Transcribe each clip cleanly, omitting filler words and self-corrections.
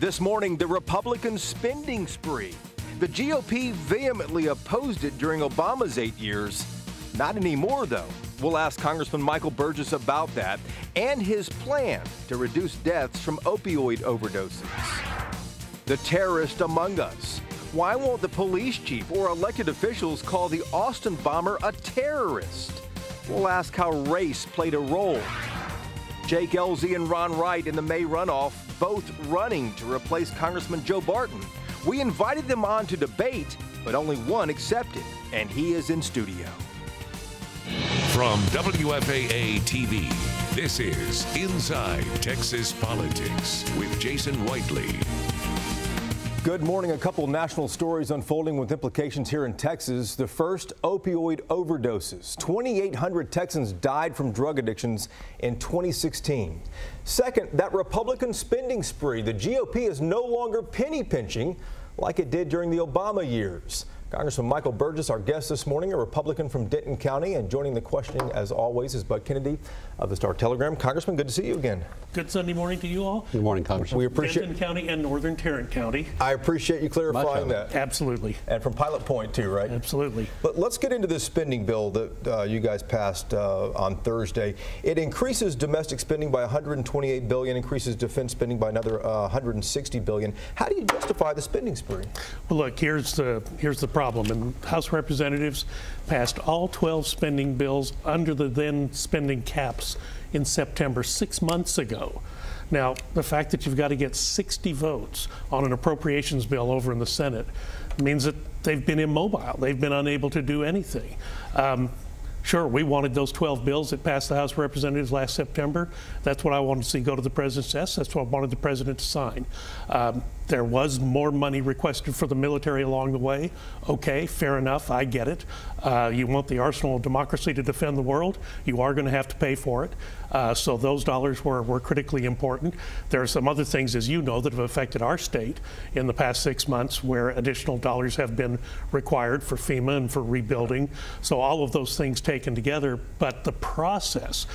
This morning, the Republican spending spree. The GOP vehemently opposed it during Obama's 8 years. Not anymore, though. We'll ask Congressman Michael Burgess about that and his plan to reduce deaths from opioid overdoses. The terrorist among us. Why won't the police chief or elected officials call the Austin bomber a terrorist? We'll ask how race played a role. Jake Ellzey and Ron Wright in the May runoff, both running to replace Congressman Joe Barton. We invited them on to debate, but only one accepted, and he is in studio. From WFAA TV, this is Inside Texas Politics with Jason Whiteley. Good morning. A couple national stories unfolding with implications here in Texas. The first, opioid overdoses. 2,800 Texans died from drug addictions in 2016. Second, that Republican spending spree. The GOP is no longer penny pinching like it did during the Obama years. Congressman Michael Burgess, our guest this morning, a Republican from Denton County, and joining the questioning, as always, is Bud Kennedy of the Star-Telegram. Congressman, good to see you again. Good Sunday morning to you all. Good morning, Congressman. We appreciate Denton County and Northern Tarrant County. I appreciate you clarifying that. Absolutely. And from Pilot Point, too, right? Absolutely. But let's get into this spending bill that you guys passed on Thursday. It increases domestic spending by $128 billion, increases defense spending by another $160 billion. How do you justify the spending spree? Well, look, here's the problem. And House Representatives passed all 12 spending bills under the then spending caps in September, 6 months ago. Now, the fact that you've got to get 60 votes on an appropriations bill over in the Senate means that they've been immobile. They've been unable to do anything. Sure, we wanted those 12 bills that passed the House of Representatives last September. That's what I wanted to see go to the president's desk. That's what I wanted the president to sign. There was more money requested for the military along the way. Okay, fair enough, I get it. You want the arsenal of democracy to defend the world, you are going to have to pay for it. So those dollars were critically important. There are some other things, as you know, that have affected our state in the past 6 months where additional dollars have been required for FEMA and for rebuilding. So all of those things taken together, but the process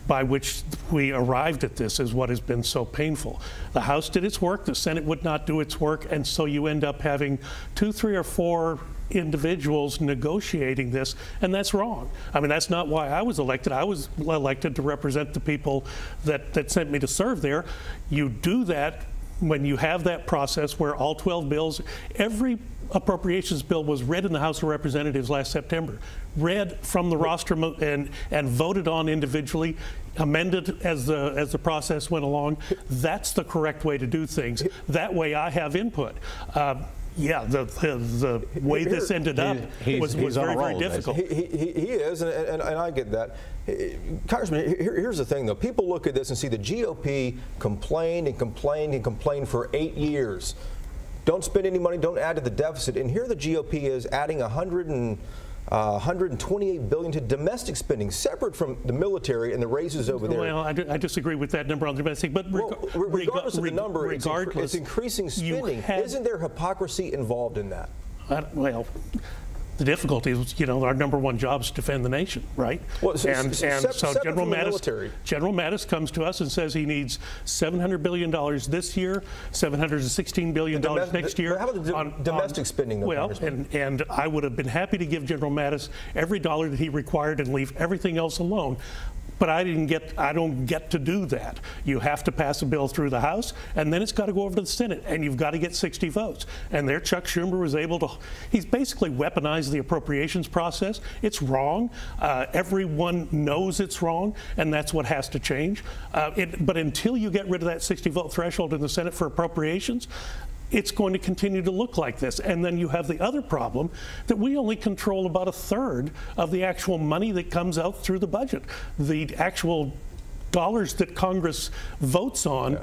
by which we arrived at this is what has been so painful. The House did its work, the Senate would not do its work, and so you end up having 2, 3, or 4 individuals negotiating this, and that's wrong. I mean, that's not why I was elected. I was elected to represent the people that sent me to serve there. You do that when you have that process where all 12 bills, every appropriations bill was read in the House of Representatives last September, read from the rostrum and voted on individually, amended as the process went along. That's the correct way to do things. That way I have input. Yeah, the way this ended up was very, very difficult. He is, and I get that. Congressman, here's the thing, though. People look at this and see the GOP complained and complained and complained for 8 years. Don't spend any money, don't add to the deficit. And here the GOP is adding $128 billion to domestic spending, separate from the military and the raises over there. Well, I disagree with that number on domestic, but regardless of the number, regardless, it's increasing spending. Isn't there hypocrisy involved in that? Well, the difficulty is, our number one job is to defend the nation, right? Well, so General Mattis comes to us and says he needs $700 billion this year, $716 billion next year. How about the domestic spending, though, well, and I would have been happy to give General Mattis every dollar that he required and leave everything else alone. But I don't get to do that. You have to pass a bill through the House, and then it's got to go over to the Senate, and you've got to get 60 votes. And there, Chuck Schumer was able to, he's basically weaponized the appropriations process. It's wrong. Everyone knows it's wrong, and that's what has to change. But until you get rid of that 60-vote threshold in the Senate for appropriations, it's going to continue to look like this. And then you have the other problem that we only control about 1/3 of the actual money that comes out through the budget. The actual dollars that Congress votes on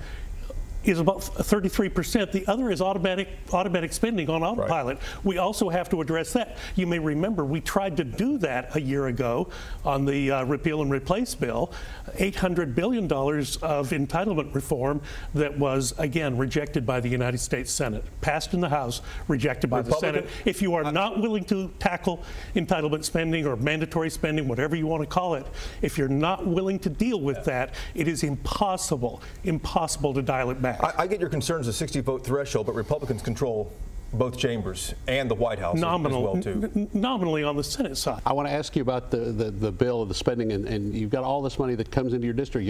is about 33%. The other is automatic spending on autopilot. Right. We also have to address that. You may remember we tried to do that a year ago on the repeal and replace bill, $800 billion of entitlement reform that was, again, rejected by the United States Senate. Passed in the House, rejected by the Senate. If you are not willing to tackle entitlement spending or mandatory spending, whatever you want to call it, if you're not willing to deal with that, it is impossible to dial it back back. I get your concerns, the 60-vote threshold, but Republicans control both chambers and the White House as well, too. Nominally on the Senate side. I want to ask you about the bill, the spending, and you've got all this money that comes into your district.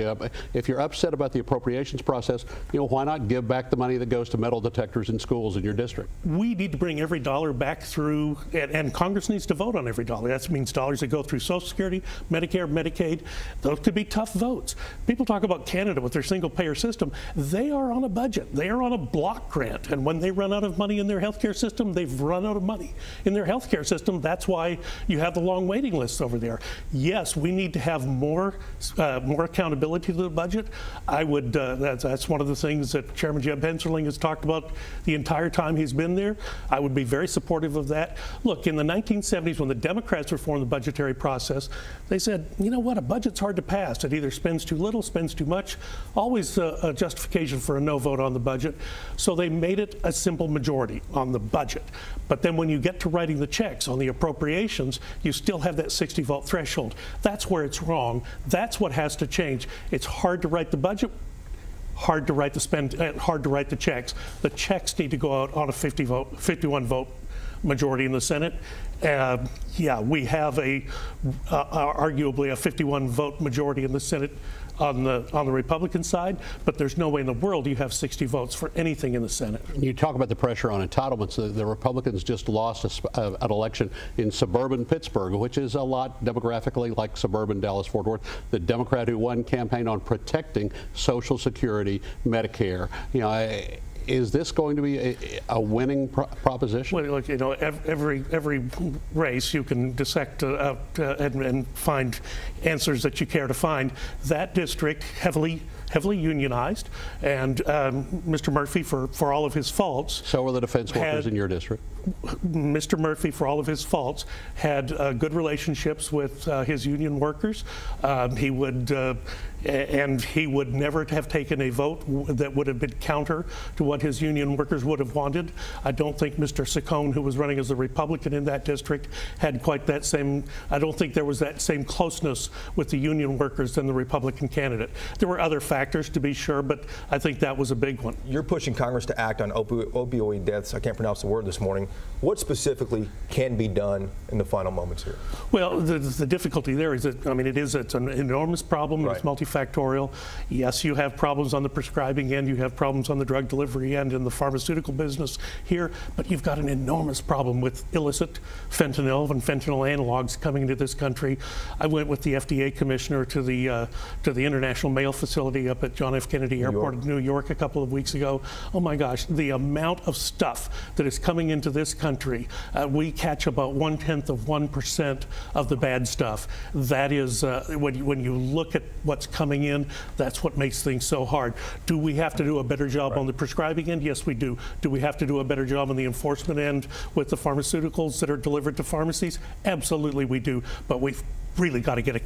If you're upset about the appropriations process, why not give back the money that goes to metal detectors in schools in your district? We need to bring every dollar back through, and Congress needs to vote on every dollar. That means dollars that go through Social Security, Medicare, Medicaid. Those could be tough votes. People talk about Canada with their single-payer system. They are on a budget. They are on a block grant, and when they run out of money in their healthcare system, they've run out of money in their healthcare system. That's why you have the long waiting lists over there. Yes, we need to have more accountability to the budget. I would. That's one of the things that Chairman Jeb Hensarling has talked about the entire time he's been there. I would be very supportive of that. Look, in the 1970s, when the Democrats reformed the budgetary process, they said, you know what, a budget's hard to pass. It either spends too little, spends too much. Always a justification for a no vote on the budget. So they made it a simple majority on the budget. But then when you get to writing the checks on the appropriations, you still have that 60-vote threshold. That's where it's wrong. That's what has to change. It's hard to write the budget, hard to write hard to write the checks. The checks need to go out on a 51-vote majority in the Senate. Yeah, we have arguably a 51-vote majority in the Senate on the Republican side, but there's no way in the world you have 60 votes for anything in the Senate. You talk about the pressure on entitlements. The Republicans just lost an election in suburban Pittsburgh, which is a lot demographically like suburban Dallas-Fort Worth. The Democrat who won campaigned on protecting Social Security, Medicare. Is this going to be a winning proposition? Well, look, every race you can dissect and find answers that you care to find. That district heavily unionized, and Mr. Murphy, for all of his faults. So are the defense workers in your district. Mr. Murphy, for all of his faults, had good relationships with his union workers. He would never have taken a vote that would have been counter to what his union workers would have wanted. I don't think Mr. Saccone, who was running as a Republican in that district, had quite that same. I don't think there was that same closeness with the union workers than the Republican candidate. There were other factors, to be sure, but I think that was a big one. You're pushing Congress to act on opioid deaths. I can't pronounce the word this morning. What specifically can be done in the final moments here? Well, the difficulty there is that, it's an enormous problem. Right. It's multifactorial. Yes, you have problems on the prescribing end. You have problems on the drug delivery end in the pharmaceutical business here. But you've got an enormous problem with illicit fentanyl and fentanyl analogs coming into this country. I went with the FDA commissioner to the International Mail Facility up at John F. Kennedy Airport in New York a couple of weeks ago. Oh my gosh, the amount of stuff that is coming into this country. We catch about 0.1% of the bad stuff. That is, when you look at what's coming in, that's what makes things so hard. Do we have to do a better job on the prescribing end? Yes, we do. Do we have to do a better job on the enforcement end with the pharmaceuticals that are delivered to pharmacies? Absolutely, we do. But we've really got to get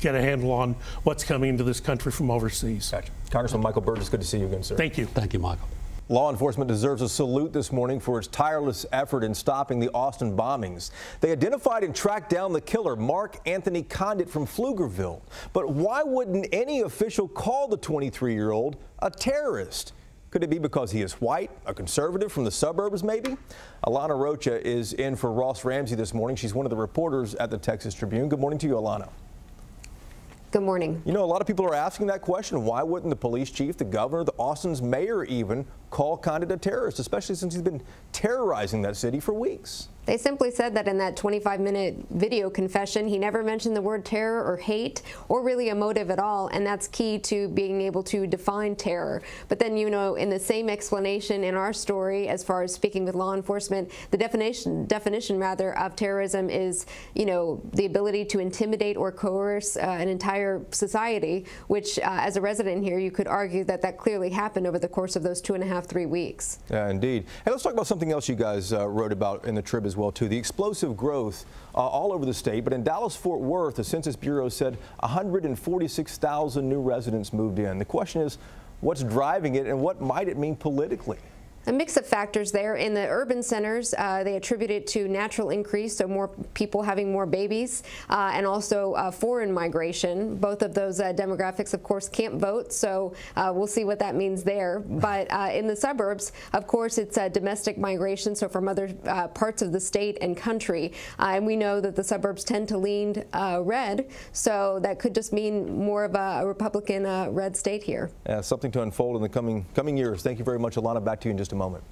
a handle on what's coming into this country from overseas. Gotcha. Congressman Michael Burgess, good to see you again, sir. Thank you. Thank you, Michael. Law enforcement deserves a salute this morning for its tireless effort in stopping the Austin bombings. They identified and tracked down the killer, Mark Anthony Condit from Pflugerville. But why wouldn't any official call the 23-year-old a terrorist? Could it be because he is white, a conservative from the suburbs maybe? Alana Rocha is in for Ross Ramsey this morning. She's one of the reporters at the Texas Tribune. Good morning to you, Alana. Good morning. A lot of people are asking that question. Why wouldn't the police chief, the governor, the Austin's mayor even call Condit a terrorist, especially since he's been terrorizing that city for weeks? They simply said that in that 25-minute video confession, he never mentioned the word terror or hate or really a motive at all, and that's key to being able to define terror. But then, in the same explanation in our story, as far as speaking with law enforcement, the definition of terrorism is, the ability to intimidate or coerce an entire society, which, as a resident here, you could argue that clearly happened over the course of those 2.5–3 weeks. Yeah, indeed. Hey, let's talk about something else you guys wrote about in the Trib as well, too. The explosive growth all over the state, but in Dallas-Fort Worth, the Census Bureau said 146,000 new residents moved in. The question is, what's driving it and what might it mean politically? A mix of factors there. In the urban centers, they attribute it to natural increase, so more people having more babies, and also foreign migration. Both of those demographics, of course, can't vote, so we'll see what that means there. But in the suburbs, of course, it's domestic migration, so from other parts of the state and country. And we know that the suburbs tend to lean red, so that could just mean more of a Republican red state here. Yeah, something to unfold in the coming years. Thank you very much, Alana. Back to you in just a moment.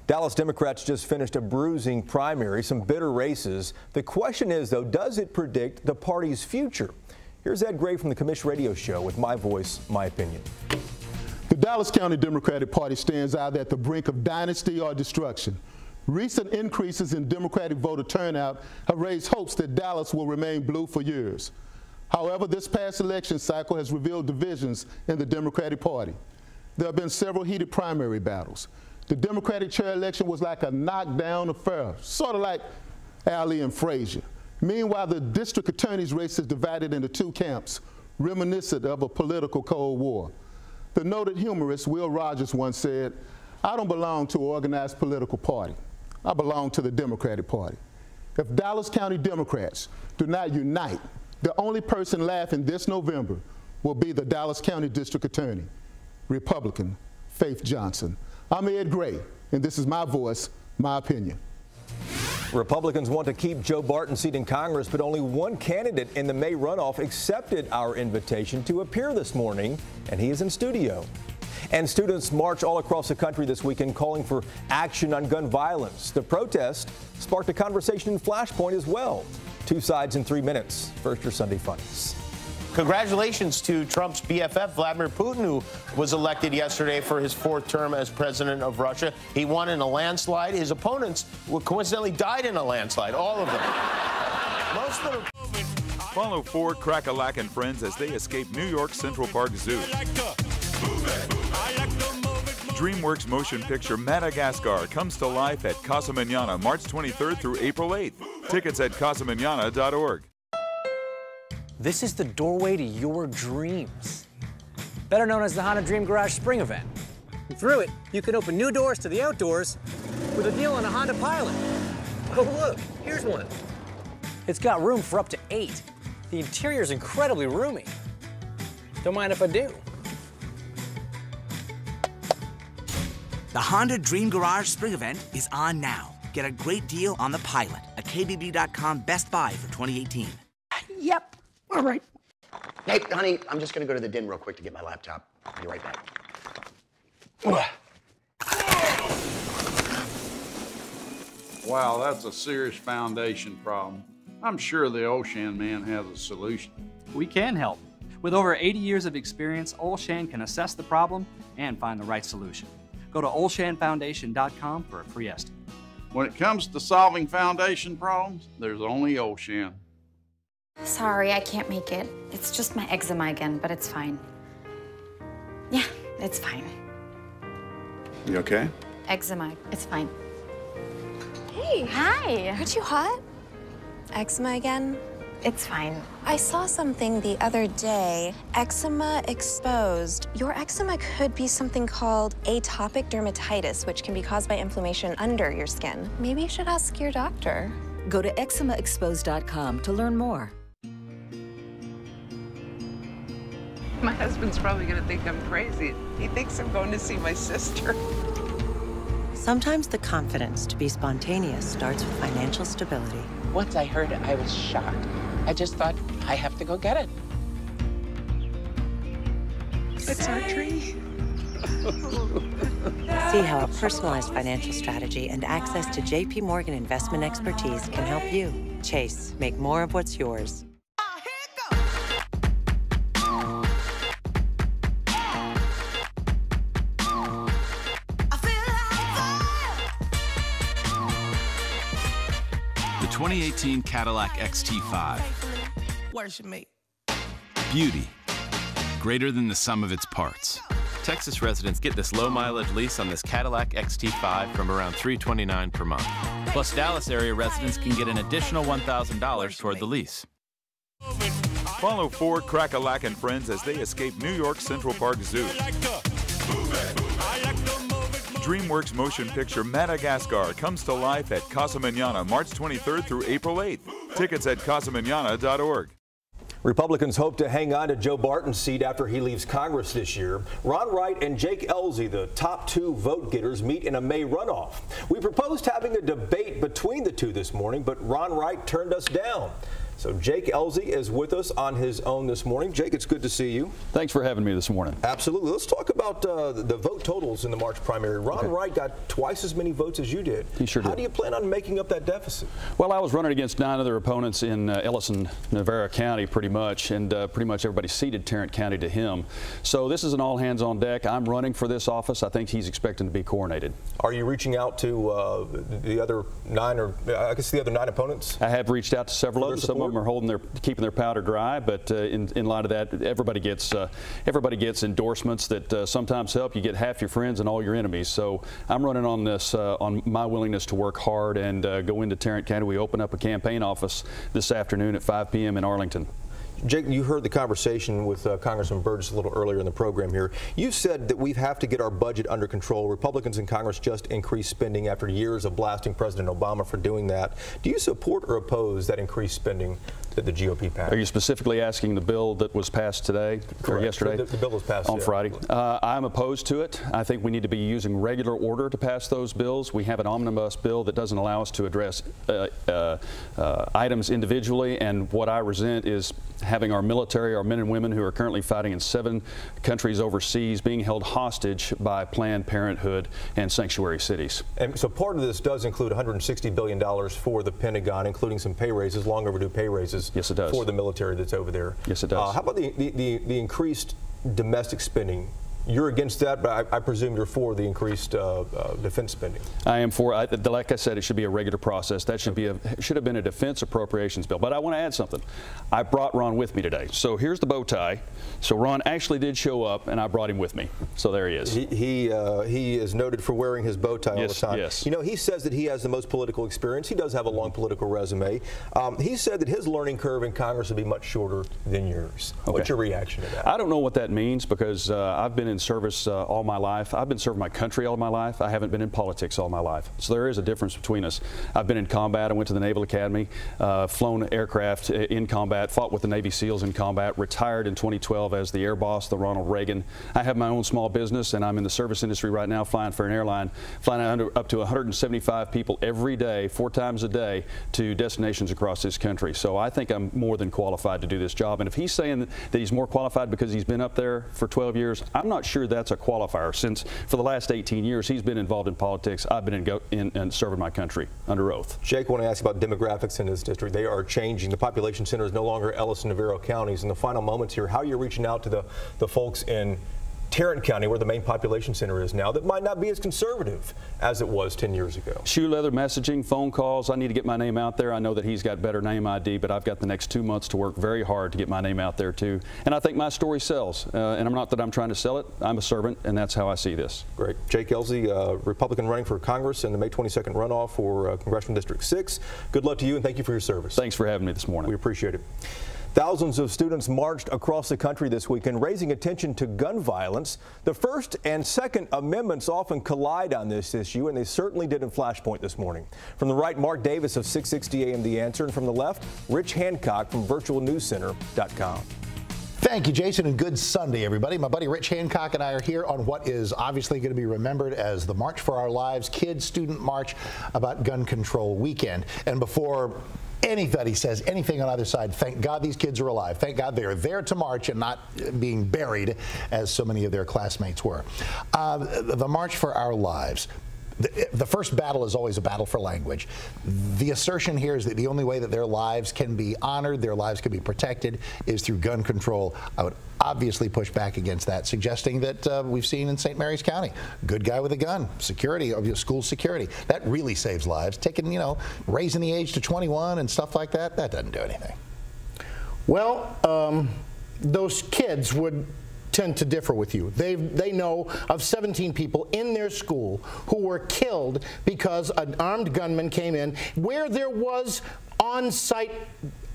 Dallas Democrats just finished a bruising primary, some bitter races. The question is, though, does it predict the party's future? Here's Ed Gray from the Commission Radio Show with My Voice, My Opinion. The Dallas County Democratic Party stands either at the brink of dynasty or destruction. Recent increases in Democratic voter turnout have raised hopes that Dallas will remain blue for years. However, this past election cycle has revealed divisions in the Democratic Party. There have been several heated primary battles. The Democratic chair election was like a knockdown affair, sort of like Alley and Frazier. Meanwhile, the district attorney's race is divided into two camps, reminiscent of a political Cold War. The noted humorist Will Rogers once said, "I don't belong to an organized political party. I belong to the Democratic Party." If Dallas County Democrats do not unite, the only person laughing this November will be the Dallas County District Attorney, Republican Faith Johnson. I'm Ed Gray, and this is My Voice, My Opinion. Republicans want to keep Joe Barton's seat in Congress, but only one candidate in the May runoff accepted our invitation to appear this morning, and he is in studio. And students march all across the country this weekend calling for action on gun violence. The protest sparked a conversation in Flashpoint as well. Two sides in 3 minutes. First, your Sunday funnies. Congratulations to Trump's BFF, Vladimir Putin, who was elected yesterday for his 4th term as president of Russia. He won in a landslide. His opponents coincidentally died in a landslide, all of them. Most of them. Follow Ford, Crack-A-Lack, and friends as they escape New York's Central Park Zoo. DreamWorks motion picture Madagascar comes to life at Casa Mañana March 23rd through April 8th. Tickets at casamañana.org. This is the doorway to your dreams. Better known as the Honda Dream Garage Spring Event. Through it, you can open new doors to the outdoors with a deal on a Honda Pilot. Oh, look, here's one. It's got room for up to 8. The interior's incredibly roomy. Don't mind if I do. The Honda Dream Garage Spring Event is on now. Get a great deal on the Pilot, a KBB.com Best Buy for 2018. Yep. All right. Hey, honey, I'm just going to go to the den real quick to get my laptop. I'll be right back. Wow, that's a serious foundation problem. I'm sure the Olshan man has a solution. We can help. With over 80 years of experience, Olshan can assess the problem and find the right solution. Go to olshanfoundation.com for a free estimate. When it comes to solving foundation problems, there's only Olshan. Sorry, I can't make it. It's just my eczema again, but it's fine. Yeah, it's fine. You okay? Eczema, it's fine. Hey. Hi. Aren't you hot? Eczema again? It's fine. I saw something the other day. Eczema exposed. Your eczema could be something called atopic dermatitis, which can be caused by inflammation under your skin. Maybe you should ask your doctor. Go to eczemaexposed.com to learn more. My husband's probably going to think I'm crazy. He thinks I'm going to see my sister. Sometimes the confidence to be spontaneous starts with financial stability. Once I heard it, I was shocked. I just thought, I have to go get it. It's our tree. See how a personalized financial strategy and access to JP Morgan investment expertise can help you. Chase, make more of what's yours. The 2018 Cadillac XT5. Worship me. Beauty, greater than the sum of its parts. Texas residents get this low-mileage lease on this Cadillac XT5 from around $329 per month. Plus, Dallas area residents can get an additional $1,000 toward the lease. Follow Ford, Crack-A-Lack, and friends as they escape New York's Central Park Zoo. DreamWorks motion picture Madagascar comes to life at Casa Manana March 23rd through April 8th. Tickets at casamanana.org. Republicans hope to hang on to Joe Barton's seat after he leaves Congress this year. Ron Wright and Jake Ellzey, the top two vote getters, meet in a May runoff. We proposed having a debate between the two this morning, but Ron Wright turned us down. So Jake Ellzey is with us on his own this morning. Jake, it's good to see you. Thanks for having me this morning. Absolutely. Let's talk about the vote totals in the March primary. Ron Wright got twice as many votes as you did. He sure did. How do you plan on making up that deficit? Well, I was running against 9 other opponents in Ellison, Navarro County pretty much, and pretty much everybody ceded Tarrant County to him. So this is an all hands on deck. I'm running for this office. I think he's expecting to be coronated. Are you reaching out to the other 9 opponents? I have reached out to several of them. Some of them are keeping their powder dry, but in light of that, everybody gets endorsements that sometimes help. You get half your friends and all your enemies. So I'm running on this on my willingness to work hard and go into Tarrant County. We open up a campaign office this afternoon at 5 p.m. in Arlington. Jake, you heard the conversation with Congressman Burgess a little earlier in the program here. You said that we have to get our budget under control. Republicans in Congress just increased spending after years of blasting President Obama for doing that. Do you support or oppose that increased spending that the GOP passed? Are you specifically asking the bill that was passed today or yesterday? The bill was passed on Friday. I'm opposed to it. I think we need to be using regular order to pass those bills. We have an omnibus bill that doesn't allow us to address items individually, and what I resent is having our military, our men and women who are currently fighting in 7 countries overseas, being held hostage by Planned Parenthood and sanctuary cities. And so part of this does include $160 billion for the Pentagon, including some pay raises, long overdue pay raises. Yes, it does. For the military that's over there. Yes, it does. How about the increased domestic spending? You're against that, but I presume you're for the increased defense spending. I am for. Like I said, it should be a regular process. That should have been a defense appropriations bill. But I want to add something. I brought Ron with me today. So here's the bow tie. So Ron actually did show up, and I brought him with me. So there he is. He is noted for wearing his bow tie all the time. Yes. You know, he says that he has the most political experience. He does have a long political resume. He said that his learning curve in Congress would be much shorter than yours. Okay. What's your reaction to that? I don't know what that means because I've been in service all my life. I've been serving my country all my life. I haven't been in politics all my life. So there is a difference between us. I've been in combat. I went to the Naval Academy, flown aircraft in combat, fought with the Navy SEALs in combat, retired in 2012 as the air boss, the Ronald Reagan. I have my own small business, and I'm in the service industry right now, flying for an airline, flying up to 175 people every day, 4 times a day, to destinations across this country. So I think I'm more than qualified to do this job. And if he's saying that he's more qualified because he's been up there for 12 years, I'm not sure that's a qualifier, since for the last 18 years he's been involved in politics. I've been in serving my country under oath. Jake, I want to ask about demographics in this district. They are changing. The population center is no longer Ellis and Navarro counties. In the final moments here, how are you reaching out to the folks in Tarrant County, where the main population center is now, that might not be as conservative as it was 10 years ago? Shoe leather messaging, phone calls. I need to get my name out there. I know that he's got better name ID, but I've got the next 2 months to work very hard to get my name out there too. And I think my story sells. And I'm not that I'm trying to sell it. I'm a servant, and that's how I see this. Great. Jake Ellzey, Republican running for Congress in the May 22nd runoff for Congressional District 6. Good luck to you, and thank you for your service. Thanks for having me this morning. We appreciate it. Thousands of students marched across the country this weekend, raising attention to gun violence. The First and Second Amendments often collide on this issue, and they certainly did in Flashpoint this morning. From the right, Mark Davis of 660 AM The Answer, and from the left, Rich Hancock from virtualnewscenter.com. Thank you, Jason, and good Sunday, everybody. My buddy Rich Hancock and I are here on what is obviously going to be remembered as the March for Our Lives Kids Student March about Gun Control Weekend. And before anybody says anything on either side, thank God these kids are alive. Thank God they are there to march and not being buried as so many of their classmates were. The March for Our Lives. The first battle is always a battle for language. The assertion here is that the only way that their lives can be honored, their lives can be protected, is through gun control. I would obviously push back against that, suggesting that we've seen in St. Mary's County, good guy with a gun, security, school security. That really saves lives. Taking, raising the age to 21 and stuff like that, that doesn't do anything. Well, those kids would tend to differ with you. They know of 17 people in their school who were killed because an armed gunman came in where there was on-site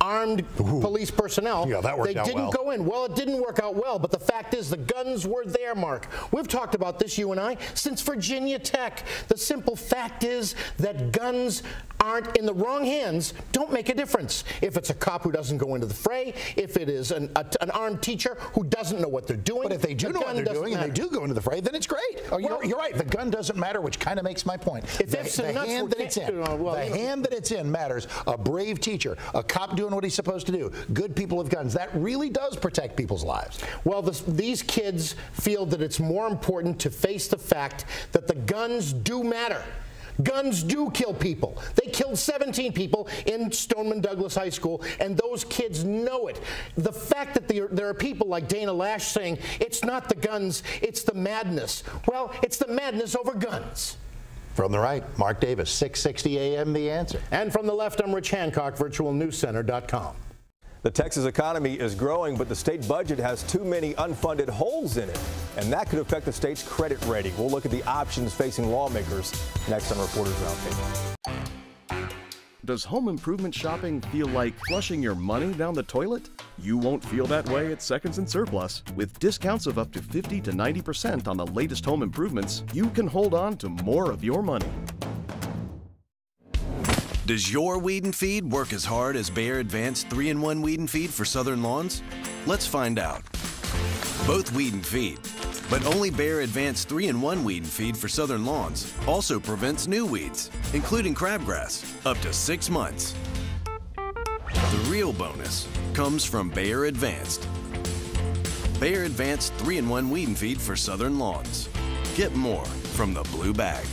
armed police personnel. Yeah, that worked out They didn't well. go in. Well, it didn't work out well, but the fact is the guns were there, Mark. We've talked about this, you and I, since Virginia Tech. The simple fact is that guns aren't in the wrong hands, don't make a difference. If it's a cop who doesn't go into the fray, if it is an armed teacher who doesn't know what they're doing. But if they do know what they're doing and they do go into the fray, then it's great. Oh, you're right. The gun doesn't matter, which kind of makes my point. The hand that it's in, hand that it's in matters. A brave teacher, a cop doing what he's supposed to do, good people with guns. That really does protect people's lives. Well, these kids feel that it's more important to face the fact that the guns do matter. Guns do kill people. They killed 17 people in Stoneman Douglas High School, and those kids know it. The fact that there are people like Dana Lash saying, it's not the guns, it's the madness. Well, it's the madness over guns. From the right, Mark Davis, 660 AM, The Answer. And from the left, I'm Rich Hancock, virtualnewscenter.com. The Texas economy is growing, but the state budget has too many unfunded holes in it, and that could affect the state's credit rating. We'll look at the options facing lawmakers next on Reporters Roundtable. Does home improvement shopping feel like flushing your money down the toilet? You won't feel that way at Seconds and Surplus. With discounts of up to 50 to 90% on the latest home improvements, you can hold on to more of your money. Does your Weed and Feed work as hard as Bayer Advanced 3-in-1 Weed and Feed for southern lawns? Let's find out. Both Weed and Feed, but only Bayer Advanced 3-in-1 Weed and Feed for southern lawns also prevents new weeds, including crabgrass, up to 6 months. The real bonus comes from Bayer Advanced. Bayer Advanced 3-in-1 Weed and Feed for southern lawns. Get more from the blue bag.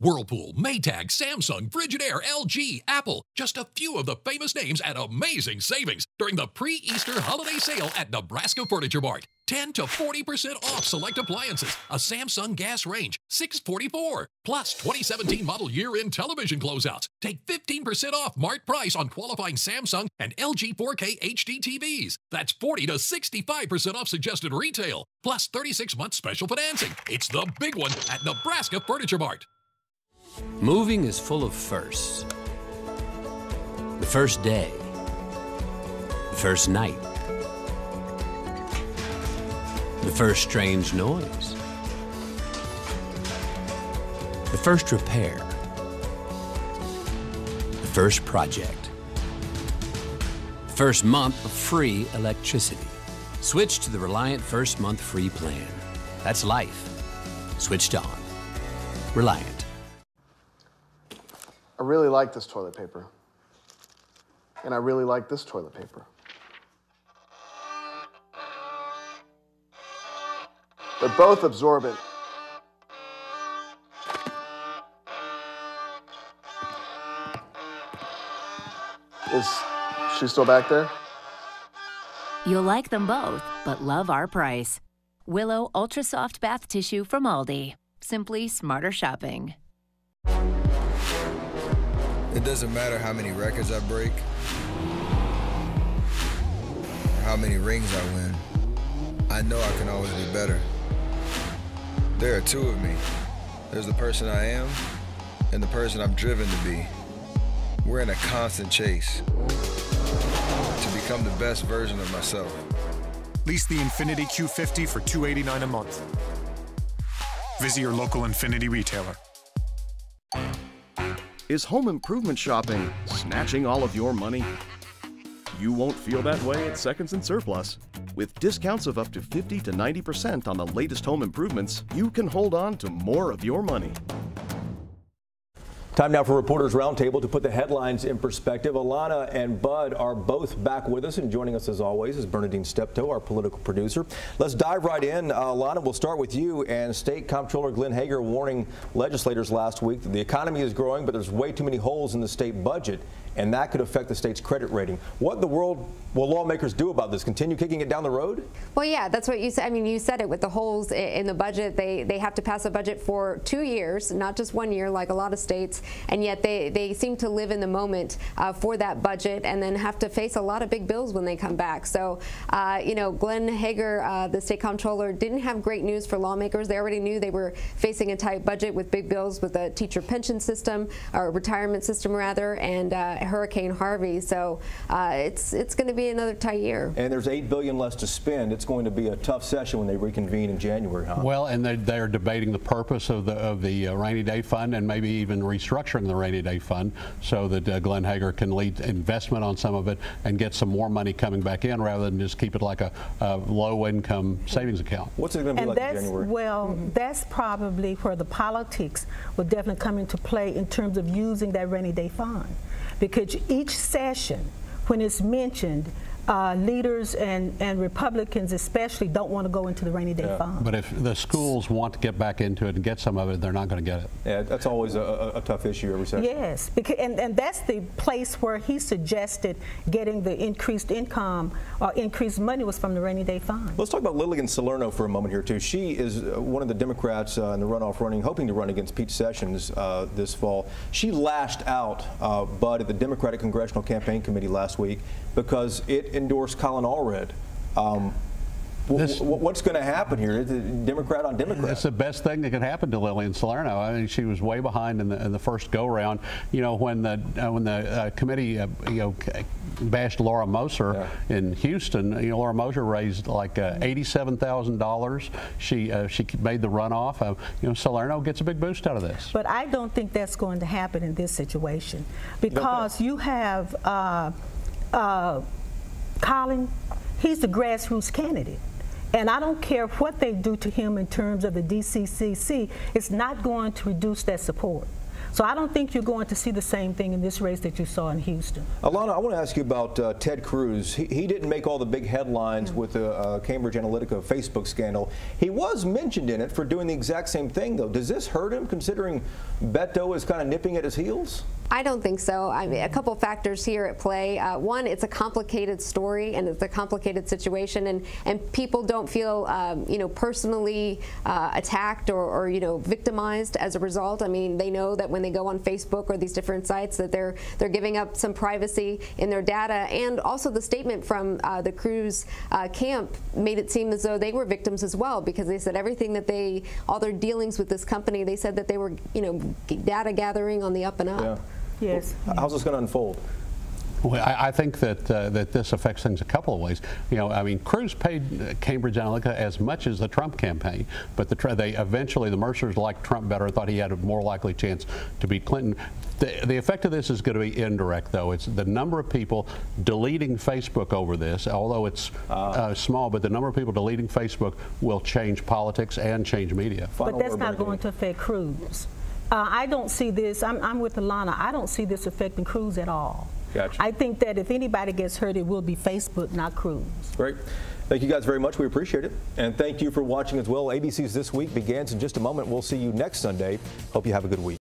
Whirlpool, Maytag, Samsung, Frigidaire, LG, Apple, just a few of the famous names at amazing savings during the pre-Easter holiday sale at Nebraska Furniture Mart. 10 to 40% off select appliances, a Samsung gas range, $644, plus 2017 model year-end television closeouts. Take 15% off Mart price on qualifying Samsung and LG 4K HD TVs. That's 40 to 65% off suggested retail, plus 36-month special financing. It's the big one at Nebraska Furniture Mart. Moving is full of firsts. The first day. The first night. The first strange noise. The first repair. The first project. First month of free electricity. Switch to the Reliant First Month Free Plan. That's life. Switched on. Reliant. I really like this toilet paper. And I really like this toilet paper. They're both absorbent. Is she still back there? You'll like them both, but love our price. Willow Ultra Soft Bath Tissue from Aldi. Simply smarter shopping. It doesn't matter how many records I break, or how many rings I win. I know I can always be better. There are two of me. There's the person I am and the person I'm driven to be. We're in a constant chase to become the best version of myself. Lease the Infiniti Q50 for $289 a month. Visit your local Infiniti retailer. Is home improvement shopping snatching all of your money? You won't feel that way at Seconds and Surplus. With discounts of up to 50 to 90% on the latest home improvements, you can hold on to more of your money. Time now for Reporters Roundtable to put the headlines in perspective. Alana and Bud are both back with us, and joining us as always is Bernadine Steptoe, our political producer. Let's dive right in. Alana, we'll start with you. And State Comptroller Glenn Hager warning legislators last week that the economy is growing, but there's way too many holes in the state budget, and that could affect the state's credit rating. What in the world will lawmakers do about this? Continue kicking it down the road? Well, yeah, that's what you said. I mean, you said it with the holes in the budget. They have to pass a budget for 2 years, not just 1 year like a lot of states. and yet they seem to live in the moment for that budget and then have to face a lot of big bills when they come back. So, you know, Glenn Hager, the state comptroller, didn't have great news for lawmakers. They already knew they were facing a tight budget with big bills with the teacher pension system, or retirement system rather, and Hurricane Harvey. So it's going to be another tight year. And there's $8 billion less to spend. It's going to be a tough session when they reconvene in January, huh? Well, and they're debating the purpose of the rainy day fund, and maybe even restructuring the rainy day fund so that Glenn Hager can lead investment on some of it and get some more money coming back in rather than just keep it like a low-income savings account. What's it going to be like in January? Well, that's probably where the politics will definitely come into play in terms of using that rainy day fund, because each session, when it's mentioned, leaders and Republicans especially don't want to go into the rainy day fund. But if the schools want to get back into it and get some of it, they're not going to get it. Yeah, that's always a tough issue every session. Yes, because, and that's the place where he suggested getting the increased income or increased money was from the rainy day fund. Let's talk about Lillian Salerno for a moment here, too. She is one of the Democrats in the runoff running, hoping to run against Pete Sessions this fall. She lashed out, Bud, at the Democratic Congressional Campaign Committee last week because it endorsed Colin Allred. What's going to happen here? Democrat on Democrat. It's the best thing that could happen to Lillian Salerno. I mean, she was way behind in the first go-round. You know, when the committee, bashed Laura Moser in Houston, Laura Moser raised like $87,000. She made the runoff. Salerno gets a big boost out of this. But I don't think that's going to happen in this situation, because you have Colin. He's the grassroots candidate. And I don't care what they do to him in terms of the DCCC, it's not going to reduce that support. So I don't think you're going to see the same thing in this race that you saw in Houston. Alana, I want to ask you about Ted Cruz. He didn't make all the big headlines with the Cambridge Analytica Facebook scandal. He was mentioned in it for doing the exact same thing, though. Does this hurt him, considering Beto is kind of nipping at his heels? I don't think so. I mean, a couple factors here at play. One, it's a complicated story and it's a complicated situation, and people don't feel, personally attacked or victimized as a result. I mean, they know that when they go on Facebook or these different sites that they're giving up some privacy in their data, and also the statement from the Cruz camp made it seem as though they were victims as well, because they said everything that all their dealings with this company, they said that they were, data gathering on the up and up. Yeah. Yes. How's this going to unfold? Well, I think that this affects things a couple of ways. I mean, Cruz paid Cambridge Analytica as much as the Trump campaign, but eventually the Mercers liked Trump better, thought he had a more likely chance to beat Clinton. The effect of this is going to be indirect, though. It's the number of people deleting Facebook over this, although it's small, but the number of people deleting Facebook will change politics and change media. But that's not going to affect Cruz. I don't see this. I'm with Alana. I don't see this affecting Cruz at all. Gotcha. I think that if anybody gets hurt, it will be Facebook, not Cruz. Great. Thank you guys very much. We appreciate it. And thank you for watching as well. ABC's This Week begins in just a moment. We'll see you next Sunday. Hope you have a good week.